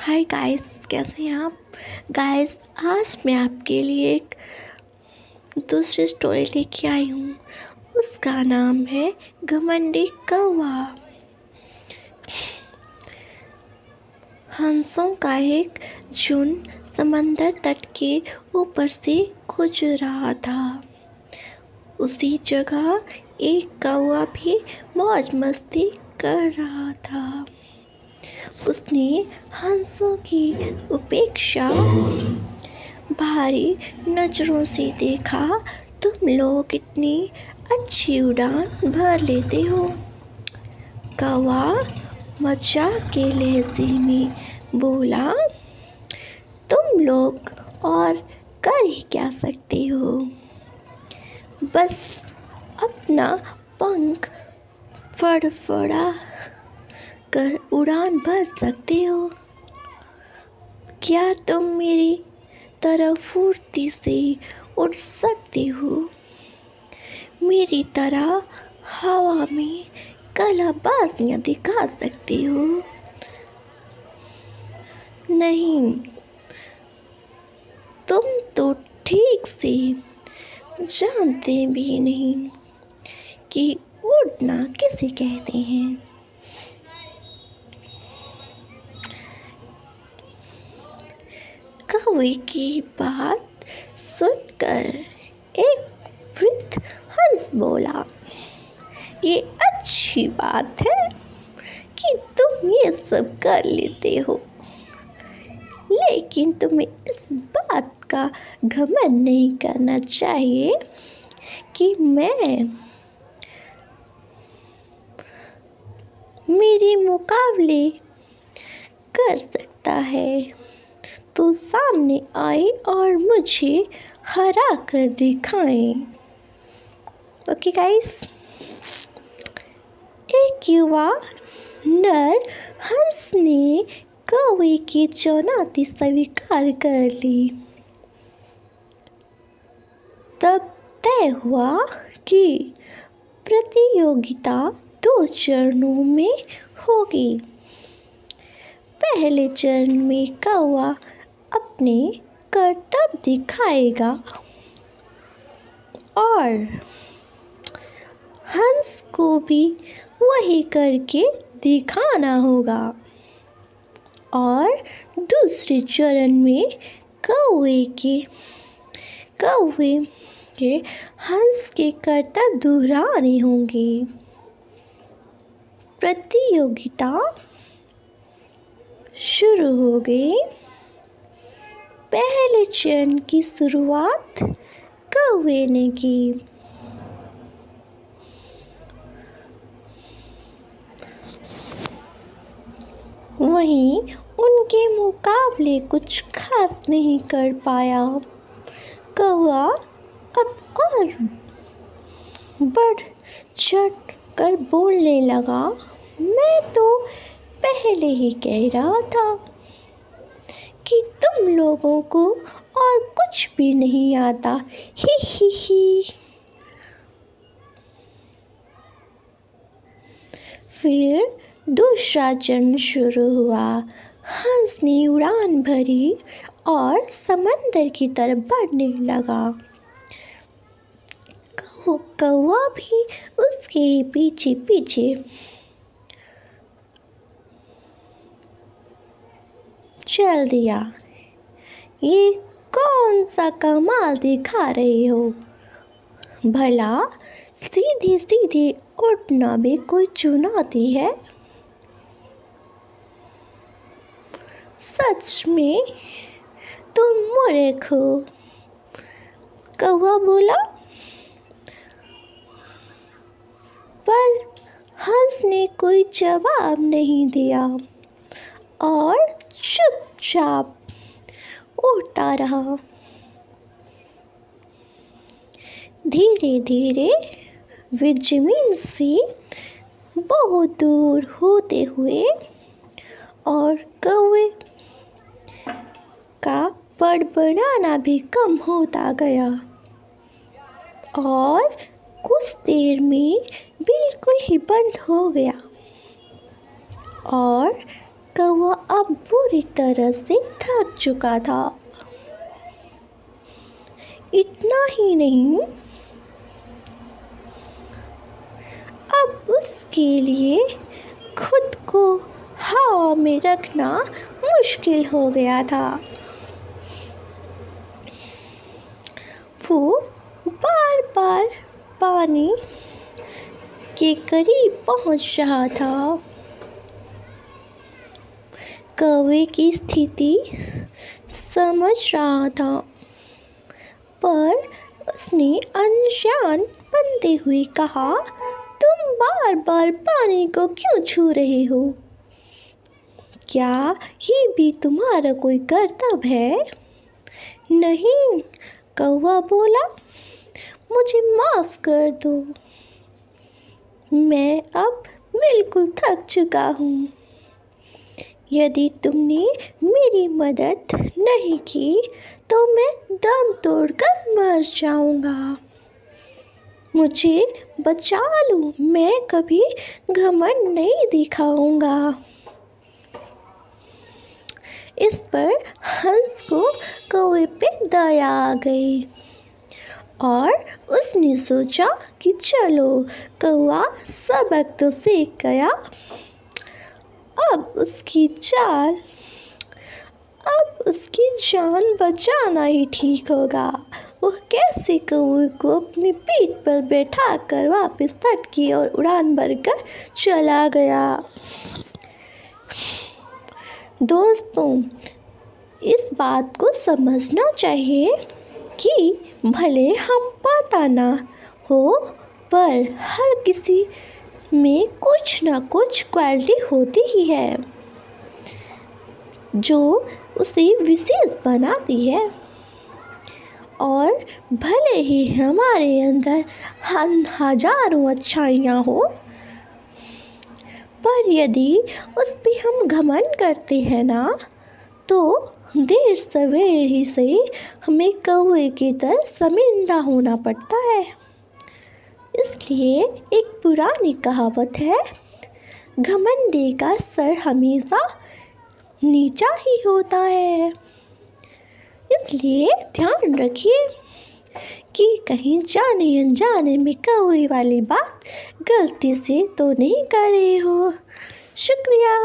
Hi guys, कैसे हैं आप गाइस। आज मैं आपके लिए एक दूसरी स्टोरी लेके आई हूँ। उसका नाम है घमंडी कौवा। हंसों का एक झुंड समंदर तट के ऊपर से गुजर रहा था। उसी जगह एक कौवा भी मौज मस्ती कर रहा था। उसने हंसों की उपेक्षा भारी नजरों से देखा। तुम लोग इतनी अच्छी उड़ान भर लेते हो। कौवा मजाक के लहजे में बोला, तुम लोग और कर ही क्या सकते हो, बस अपना पंख फड़फड़ा कर उड़ान भर सकते हो। क्या तुम मेरी तरह फुर्ती से उड़ सकते हो? मेरी तरह हवा में कलाबाजियां दिखा सकते हो? नहीं, तुम तो ठीक से जानते भी नहीं कि उड़ना किसे कहते हैं। कौवे की बात सुनकर एक वृद्ध हंस बोला, ये अच्छी बात है कि तुम ये सब कर लेते हो, लेकिन तुम्हें इस बात का घमंड नहीं करना चाहिए कि मैं मेरे मुकाबले कर सकता है तो सामने आए और मुझे हरा कर दिखाएं। Okay guys. एक युवा नर हंस ने कौवे की चुनौती स्वीकार कर ली। तब तय हुआ कि प्रतियोगिता 2 चरणों में होगी। पहले चरण में कौवा अपने करतब दिखाएगा और हंस को भी वही करके दिखाना होगा। और दूसरे चरण में कौवे के हंस के करतब दोहराने होंगे। प्रतियोगिता शुरू हो गई। पहले चरण की शुरुआत कौवे ने की। वहीं उनके मुकाबले कुछ खास नहीं कर पाया। कौवा अब और बढ़ चढ़ कर बोलने लगा, मैं तो पहले ही कह रहा था कि तुम लोगों को और कुछ भी नहीं आता। ही ही ही। फिर दूसरा चरण शुरू हुआ। हंस ने उड़ान भरी और समंदर की तरफ बढ़ने लगा। कौवा भी उसके पीछे पीछे। चल दिया। ये कौन सा कमाल दिखा रहे हो? भला सीधे सीधे उड़ना भी कोई चुनौती है? सच में तुम मूर्ख हो। कौवा बोला। पर हंस ने कोई जवाब नहीं दिया और चुपचाप उड़ता रहा। धीरे धीरे वे जमीन से बहुत दूर होते हुए और कौवे का बड़बड़ाना भी कम होता गया और कुछ देर में बिल्कुल ही बंद हो गया और कौवा अब बुरी तरह से थक चुका था। इतना ही नहीं, अब उसके लिए खुद को हवा में रखना मुश्किल हो गया था। वो बार बार पानी के करीब पहुंच रहा था। कौवे की स्थिति समझ रहा था, पर उसने अनजान बनते हुए कहा, तुम बार बार पानी को क्यों छू रहे हो? क्या ये भी तुम्हारा कोई कर्तव्य है? नहीं, कौवा बोला, मुझे माफ कर दो। मैं अब बिल्कुल थक चुका हूँ। यदि तुमने मेरी मदद नहीं की तो मैं दम तोड़कर मर जाऊंगा। मुझे बचा लो, मैं कभी घमंड नहीं दिखाऊंगा। इस पर हंस को कौवे पे दया आ गई और उसने सोचा कि चलो, कौवा सबक तो सीख गया, अब उसकी जान बचाना ही ठीक होगा। वो कैसे कौवे को अपनी पीठ पर बैठा कर वापस तट की ओर उड़ान भरकर चला गया। दोस्तों, इस बात को समझना चाहिए कि भले हम पता ना हो, पर हर किसी में कुछ ना कुछ क्वालिटी होती ही है जो उसे विशेष बनाती है। और भले ही हमारे अंदर हजारों अच्छाइयाँ हो, पर यदि उस पे हम घमंड करते हैं ना, तो देर सवेर ही से हमें कौवे की तरह शर्मिंदा होना पड़ता है। इसलिए एक पुरानी कहावत है, घमंडी का सर हमेशा नीचा ही होता है। इसलिए ध्यान रखिए कि कहीं जाने अनजाने में कौवे वाली बात गलती से तो नहीं कर रहे हो। शुक्रिया।